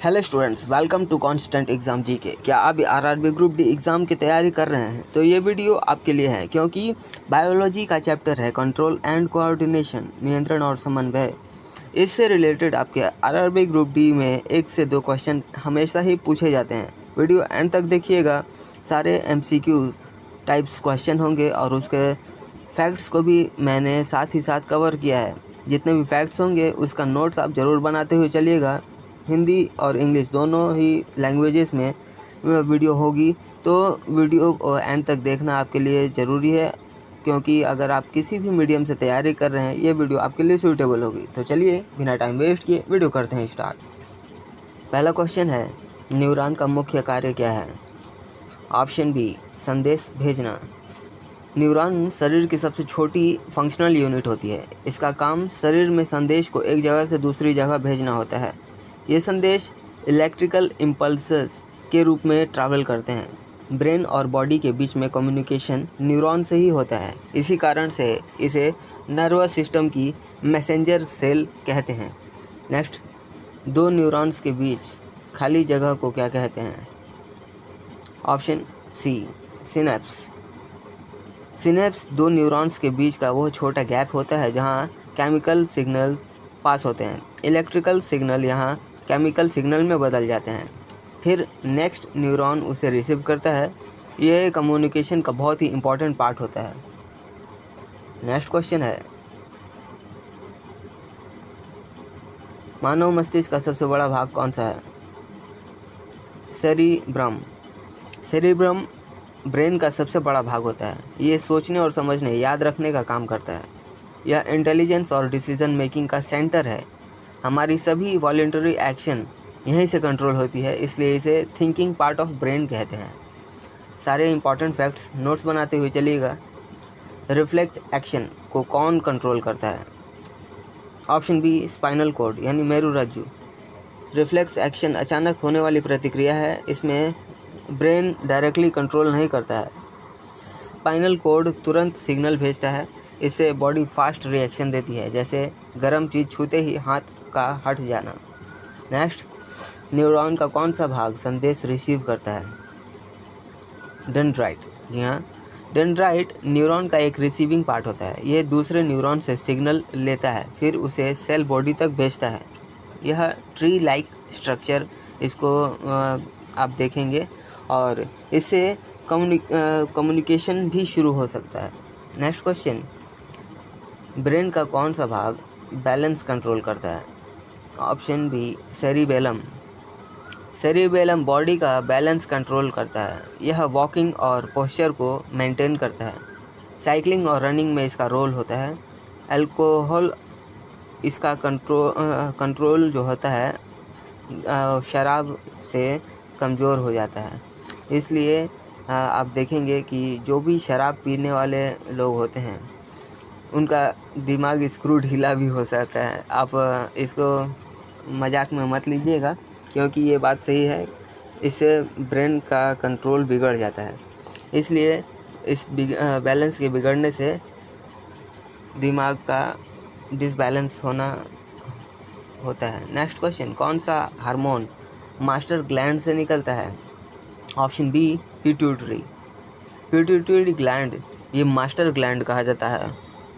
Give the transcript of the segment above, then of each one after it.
Hello students, welcome to constant exam GK. क्या आप RRB group D exam की तैयारी कर रहे हैं तो ये वीडियो आपके लिए है, क्योंकि बायोलॉजी का चैप्टर है कंट्रोल एंड कोऑर्डिनेशन, नियंत्रण और समन्वय। इससे रिलेटेड आपके आरआरबी ग्रुप डी में 1 से 2 क्वेश्चन हमेशा ही पूछे जाते हैं। वीडियो एंड तक देखिएगा, सारे MCQ टाइप्स क्वेश्चन होंगे और उसके फैक्ट्स को भी मैंने साथ ही साथ कवर किया है। जितने भी फैक्ट्स होंगे उसका नोट्स आप ज़रूर बनाते हुए चलिएगा। हिंदी और इंग्लिश दोनों ही लैंग्वेजेस में वीडियो होगी, तो वीडियो को एंड तक देखना आपके लिए ज़रूरी है, क्योंकि अगर आप किसी भी मीडियम से तैयारी कर रहे हैं ये वीडियो आपके लिए सूटेबल होगी। तो चलिए बिना टाइम वेस्ट किए वीडियो करते हैं स्टार्ट। पहला क्वेश्चन है, न्यूरॉन का मुख्य कार्य क्या है? ऑप्शन बी, संदेश भेजना। न्यूरॉन शरीर की सबसे छोटी फंक्शनल यूनिट होती है। इसका काम शरीर में संदेश को एक जगह से दूसरी जगह भेजना होता है। ये संदेश इलेक्ट्रिकल इम्पल्सेस के रूप में ट्रैवल करते हैं। ब्रेन और बॉडी के बीच में कम्युनिकेशन न्यूरॉन से ही होता है। इसी कारण से इसे नर्वस सिस्टम की मैसेंजर सेल कहते हैं। नेक्स्ट, दो न्यूरॉन्स के बीच खाली जगह को क्या कहते हैं? Option C, synapse. सिनेप्स दो न्यूरॉन्स के बीच का वो छोटा गैप होता है जहाँ केमिकल सिग्नल पास होते हैं। इलेक्ट्रिकल सिग्नल यहाँ केमिकल सिग्नल में बदल जाते हैं, फिर नेक्स्ट न्यूरॉन उसे रिसीव करता है। यह कम्युनिकेशन का बहुत ही इम्पोर्टेंट पार्ट होता है। नेक्स्ट क्वेश्चन है, मानव मस्तिष्क का सबसे बड़ा भाग कौन सा है? सेरिब्रम। सेरिब्रम ब्रेन का सबसे बड़ा भाग होता है। ये सोचने और समझने, याद रखने का काम करता है। यह इंटेलिजेंस और डिसीजन मेकिंग का सेंटर है। हमारी सभी वॉलेंटरी एक्शन यहीं से कंट्रोल होती है, इसलिए इसे थिंकिंग पार्ट ऑफ ब्रेन कहते हैं। सारे इंपॉर्टेंट फैक्ट्स नोट्स बनाते हुए चलिएगा। रिफ्लेक्स एक्शन को कौन कंट्रोल करता है? ऑप्शन बी, स्पाइनल कॉर्ड यानी मेरुरज्जु। रिफ्लेक्स एक्शन अचानक होने वाली प्रतिक्रिया है। इसमें ब्रेन डायरेक्टली कंट्रोल नहीं करता है। स्पाइनल कॉर्ड तुरंत सिग्नल भेजता है। इससे बॉडी फास्ट रिएक्शन देती है, जैसे गर्म चीज़ छूते ही हाथ का हट जाना। नेक्स्ट, न्यूरॉन का कौन सा भाग संदेश रिसीव करता है? डेंड्राइट। जी हाँ, डेंड्राइट न्यूरॉन का एक रिसीविंग पार्ट होता है। ये दूसरे न्यूरॉन से सिग्नल लेता है, फिर उसे सेल बॉडी तक भेजता है। यह ट्री लाइक स्ट्रक्चर इसको आप देखेंगे और इससे कम्युनिकेशन भी शुरू हो सकता है। नेक्स्ट क्वेश्चन, ब्रेन का कौन सा भाग बैलेंस कंट्रोल करता है? Option B, cerebellum. Cerebellum body का बैलेंस कंट्रोल करता है। यह वॉकिंग और पोस्चर को मेंटेन करता है। साइकिलिंग और रनिंग में इसका रोल होता है। अल्कोहल इसका कंट्रोल जो होता है शराब से कमज़ोर हो जाता है। इसलिए आप देखेंगे कि जो भी शराब पीने वाले लोग होते हैं उनका दिमाग स्क्रू ढीला भी हो सकता है। आप इसको मजाक में मत लीजिएगा, क्योंकि ये बात सही है। इससे ब्रेन का कंट्रोल बिगड़ जाता है। इसलिए इस बैलेंस के बिगड़ने से दिमाग का डिसबैलेंस होता है। नेक्स्ट क्वेश्चन, कौन सा हार्मोन मास्टर ग्लैंड से निकलता है? Option B, pituitary. Pituitary gland ये मास्टर ग्लैंड कहा जाता है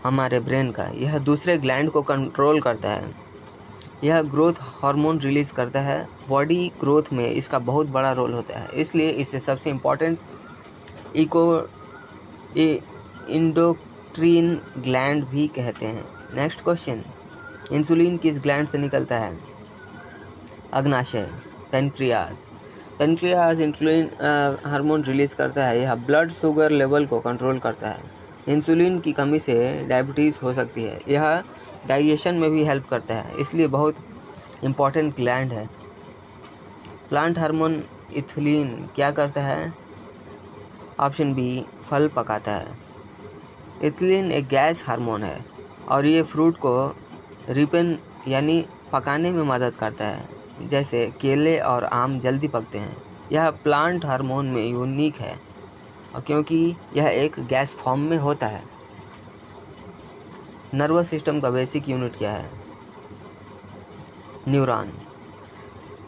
हमारे ब्रेन का। यह दूसरे ग्लैंड को कंट्रोल करता है। यह ग्रोथ हार्मोन रिलीज़ करता है। बॉडी ग्रोथ में इसका बहुत बड़ा रोल होता है, इसलिए इसे सबसे इम्पोर्टेंट इंडोक्रीन ग्लैंड भी कहते हैं। नेक्स्ट क्वेश्चन, इंसुलिन किस ग्लैंड से निकलता है? अग्नाशय, pancreas. Pancreas insulin hormone release करता है। यह ब्लड शुगर लेवल को कंट्रोल करता है। इंसुलिन की कमी से डायबिटीज़ हो सकती है। यह डाइजेशन में भी हेल्प करता है, इसलिए बहुत इम्पॉर्टेंट ग्लैंड है। प्लांट हार्मोन इथिलीन क्या करता है? ऑप्शन बी, फल पकाता है। इथिलीन एक गैस हार्मोन है और ये फ्रूट को रिपेन यानी पकाने में मदद करता है, जैसे केले और आम जल्दी पकते हैं। यह प्लांट हार्मोन में यूनिक है और क्योंकि यह एक गैस फॉर्म में होता है। नर्वस सिस्टम का बेसिक यूनिट क्या है? न्यूरॉन।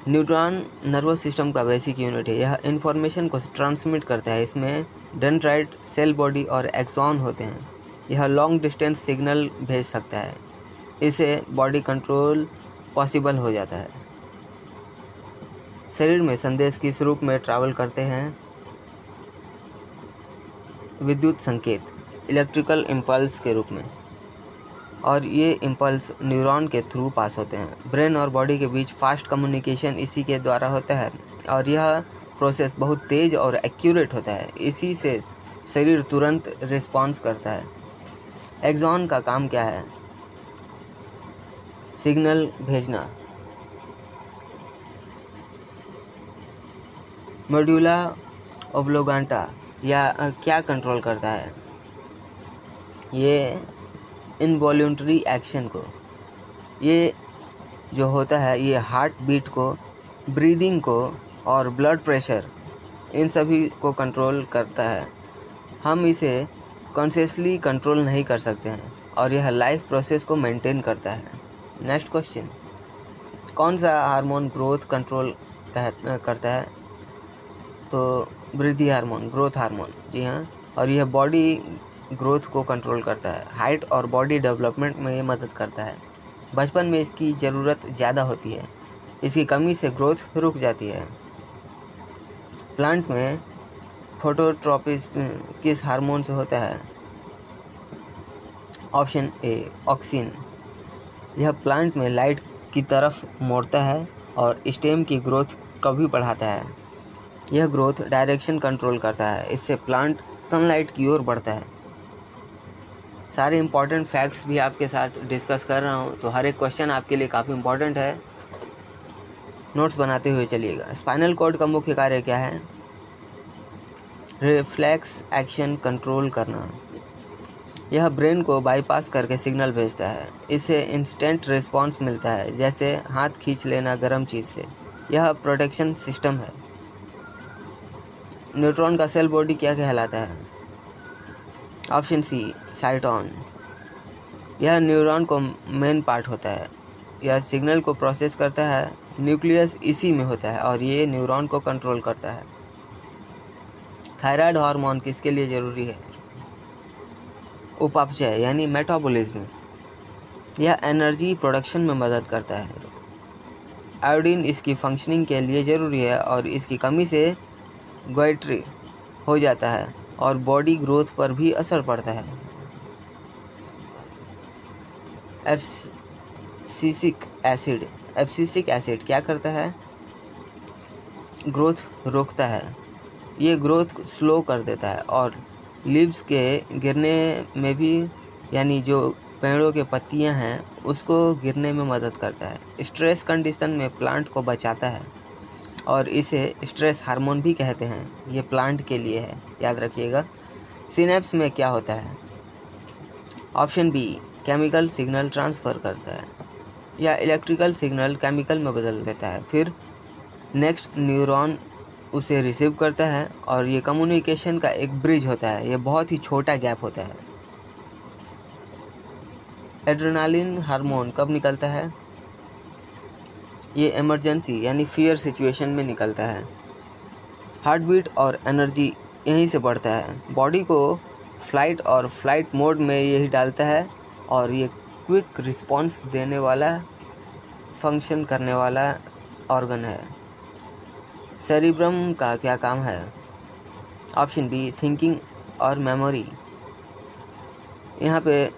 न्यूरॉन नर्वस सिस्टम का बेसिक यूनिट है। यह इन्फॉर्मेशन को ट्रांसमिट करता है। इसमें डेंड्राइट, सेल बॉडी और एक्सॉन होते हैं। यह लॉन्ग डिस्टेंस सिग्नल भेज सकता है। इससे बॉडी कंट्रोल पॉसिबल हो जाता है। शरीर में संदेश किस रूप में ट्रैवल करते हैं? विद्युत संकेत, इलेक्ट्रिकल इम्पल्स के रूप में, और ये इम्पल्स न्यूरॉन के थ्रू पास होते हैं। ब्रेन और बॉडी के बीच फास्ट कम्युनिकेशन इसी के द्वारा होता है और यह प्रोसेस बहुत तेज़ और एक्यूरेट होता है। इसी से शरीर तुरंत रिस्पॉन्स करता है। एक्सॉन का काम क्या है? सिग्नल भेजना। मेडुला ओब्लोंगाटा या क्या कंट्रोल करता है? ये इनवॉल्यूंटरी एक्शन को, ये जो होता है ये हार्ट बीट को, ब्रीदिंग को और ब्लड प्रेशर, इन सभी को कंट्रोल करता है। हम इसे कॉन्शियसली कंट्रोल नहीं कर सकते हैं और यह लाइफ प्रोसेस को मेंटेन करता है। नेक्स्ट क्वेश्चन, कौन सा हार्मोन ग्रोथ कंट्रोल करता है? तो वृद्धि हार्मोन, ग्रोथ हार्मोन, जी हाँ। और यह बॉडी ग्रोथ को कंट्रोल करता है। हाइट और बॉडी डेवलपमेंट में ये मदद करता है। बचपन में इसकी ज़रूरत ज़्यादा होती है। इसकी कमी से ग्रोथ रुक जाती है। प्लांट में फोटोट्रोपिज्म किस हार्मोन से होता है? Option A, auxin. यह प्लांट में लाइट की तरफ मोड़ता है और स्टेम की ग्रोथ को भी बढ़ाता है। यह ग्रोथ डायरेक्शन कंट्रोल करता है। इससे प्लांट सनलाइट की ओर बढ़ता है। सारे इम्पॉर्टेंट फैक्ट्स भी आपके साथ डिस्कस कर रहा हूँ, तो हर एक क्वेश्चन आपके लिए काफ़ी इम्पॉर्टेंट है। नोट्स बनाते हुए चलिएगा। स्पाइनल कॉर्ड का मुख्य कार्य क्या है? रिफ्लेक्स एक्शन कंट्रोल करना। यह ब्रेन को बाईपास करके सिग्नल भेजता है। इससे इंस्टेंट रिस्पॉन्स मिलता है, जैसे हाथ खींच लेना गर्म चीज़ से। यह प्रोटेक्शन सिस्टम है। न्यूट्रॉन का सेल बॉडी क्या कहलाता है? Option C, cyton. यह न्यूरॉन को मेन पार्ट होता है। यह सिग्नल को प्रोसेस करता है। न्यूक्लियस इसी में होता है और ये न्यूरॉन को कंट्रोल करता है। थायराइड हार्मोन किसके लिए ज़रूरी है? उपापचय यानी मेटाबॉलिज्म। यह एनर्जी प्रोडक्शन में मदद करता है। आयोडीन इसकी फंक्शनिंग के लिए ज़रूरी है और इसकी कमी से गोइट्री हो जाता है और बॉडी ग्रोथ पर भी असर पड़ता है। एब्सिसिक एसिड क्या करता है? ग्रोथ रोकता है। ये ग्रोथ स्लो कर देता है और लीव्स के गिरने में भी, यानी जो पेड़ों के पत्तियां हैं उसको गिरने में मदद करता है। स्ट्रेस कंडीशन में प्लांट को बचाता है और इसे स्ट्रेस हार्मोन भी कहते हैं। ये प्लांट के लिए है, याद रखिएगा। सिनेप्स में क्या होता है? Option B, chemical signal transfer करता है या इलेक्ट्रिकल सिग्नल केमिकल में बदल देता है। फिर नेक्स्ट न्यूरॉन उसे रिसीव करता है और ये कम्युनिकेशन का एक ब्रिज होता है। ये बहुत ही छोटा गैप होता है। एड्रेनालिन हार्मोन कब निकलता है? ये इमरजेंसी यानी फियर सिचुएशन में निकलता है। हार्ट बीट और एनर्जी यहीं से बढ़ता है। बॉडी को फ्लाइट मोड में यही डालता है और ये क्विक रिस्पॉन्स देने वाला, फंक्शन करने वाला ऑर्गन है। सेरिब्रम का क्या काम है? ऑप्शन बी, थिंकिंग और मेमोरी। यहाँ पे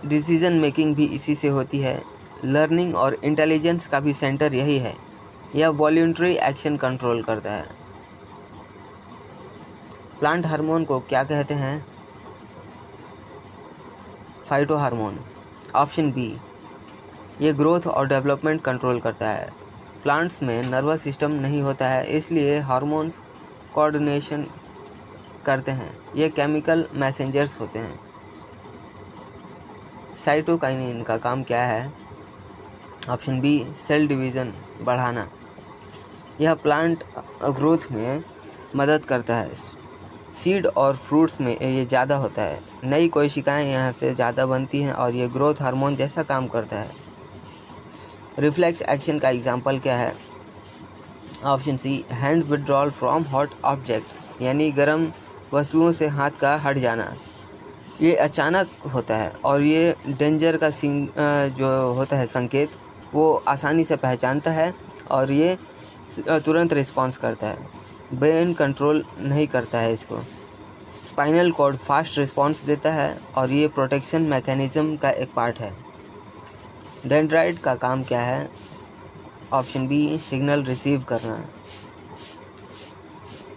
डिसीजन मेकिंग भी इसी से होती है। लर्निंग और इंटेलिजेंस का भी सेंटर यही है। यह वॉल्यूंटरी एक्शन कंट्रोल करता है। प्लांट हार्मोन को क्या कहते हैं? Phyto hormone. ऑप्शन बी, ये ग्रोथ और डेवलपमेंट कंट्रोल करता है। प्लांट्स में नर्वस सिस्टम नहीं होता है, इसलिए हार्मोन्स कोऑर्डिनेशन करते हैं। ये केमिकल मैसेंजर्स होते हैं। साइटोकाइनिन का काम क्या है? ऑप्शन बी, सेल डिवीज़न बढ़ाना। यह प्लांट ग्रोथ में मदद करता है। सीड और फ्रूट्स में ये ज़्यादा होता है। नई कोशिकाएं यहाँ से ज़्यादा बनती हैं और ये ग्रोथ हार्मोन जैसा काम करता है। रिफ्लेक्स एक्शन का एग्जाम्पल क्या है? Option C hand withdrawal from hot object, यानी गर्म वस्तुओं से हाथ का हट जाना। ये अचानक होता है और ये डेंजर का जो होता है संकेत वो आसानी से पहचानता है और ये तुरंत रिस्पॉन्स करता है। ब्रेन कंट्रोल नहीं करता है इसको। स्पाइनल कॉर्ड फास्ट रिस्पॉन्स देता है और ये प्रोटेक्शन मैकेनिज़्म का एक पार्ट है। डेंड्राइट का काम क्या है? ऑप्शन बी सिग्नल रिसीव करना।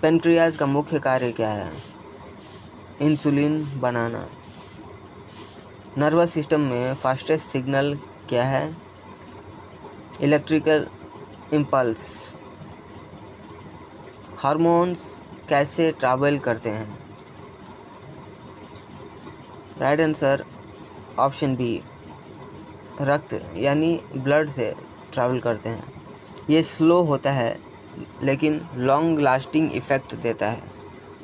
पेनक्रियाज का मुख्य कार्य क्या है? इंसुलिन बनाना। नर्वस सिस्टम में फास्टेस्ट सिग्नल क्या है? Electrical impulse. हार्मोन्स कैसे ट्रैवल करते हैं? राइट आंसर ऑप्शन बी रक्त यानी ब्लड से ट्रैवल करते हैं। ये स्लो होता है लेकिन लॉन्ग लास्टिंग इफ़ेक्ट देता है।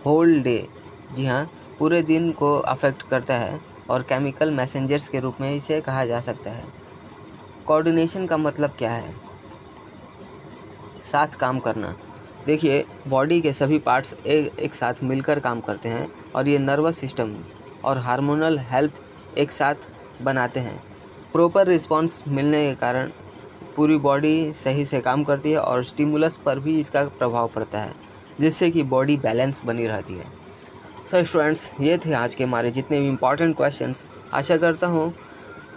होल डे, जी हाँ, पूरे दिन को अफेक्ट करता है और केमिकल मैसेंजर्स के रूप में इसे कहा जा सकता है। कोऑर्डिनेशन का मतलब क्या है? साथ काम करना। देखिए, बॉडी के सभी पार्ट्स एक साथ मिलकर काम करते हैं और ये नर्वस सिस्टम और हार्मोनल हेल्प एक साथ बनाते हैं। प्रॉपर रिस्पॉन्स मिलने के कारण पूरी बॉडी सही से काम करती है और स्टिमुलस पर भी इसका प्रभाव पड़ता है, जिससे कि बॉडी बैलेंस बनी रहती है। सो स्टूडेंट्स, ये थे आज के हमारे जितने भी इम्पॉर्टेंट क्वेश्चंस। आशा करता हूँ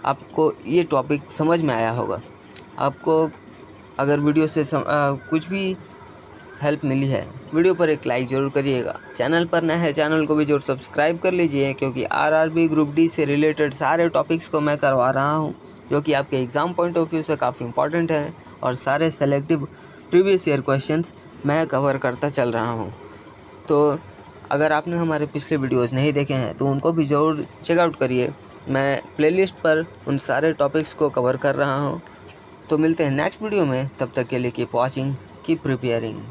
आपको ये टॉपिक समझ में आया होगा। आपको अगर वीडियो से कुछ भी हेल्प मिली है, वीडियो पर एक लाइक ज़रूर करिएगा। चैनल पर नया है, चैनल को भी ज़रूर सब्सक्राइब कर लीजिए, क्योंकि आरआरबी ग्रुप डी से रिलेटेड सारे टॉपिक्स को मैं करवा रहा हूँ, जो कि आपके एग्ज़ाम पॉइंट ऑफ व्यू से काफ़ी इंपॉर्टेंट है और सारे सेलेक्टिव प्रीवियस ईयर क्वेश्चंस मैं कवर करता चल रहा हूँ। तो अगर आपने हमारे पिछले वीडियोज़ नहीं देखे हैं तो उनको भी ज़रूर चेकआउट करिए। मैं प्लेलिस्ट पर उन सारे टॉपिक्स को कवर कर रहा हूँ। तो मिलते हैं नेक्स्ट वीडियो में, तब तक के लिए कीप वॉचिंग, कीप प्रिपेयरिंग।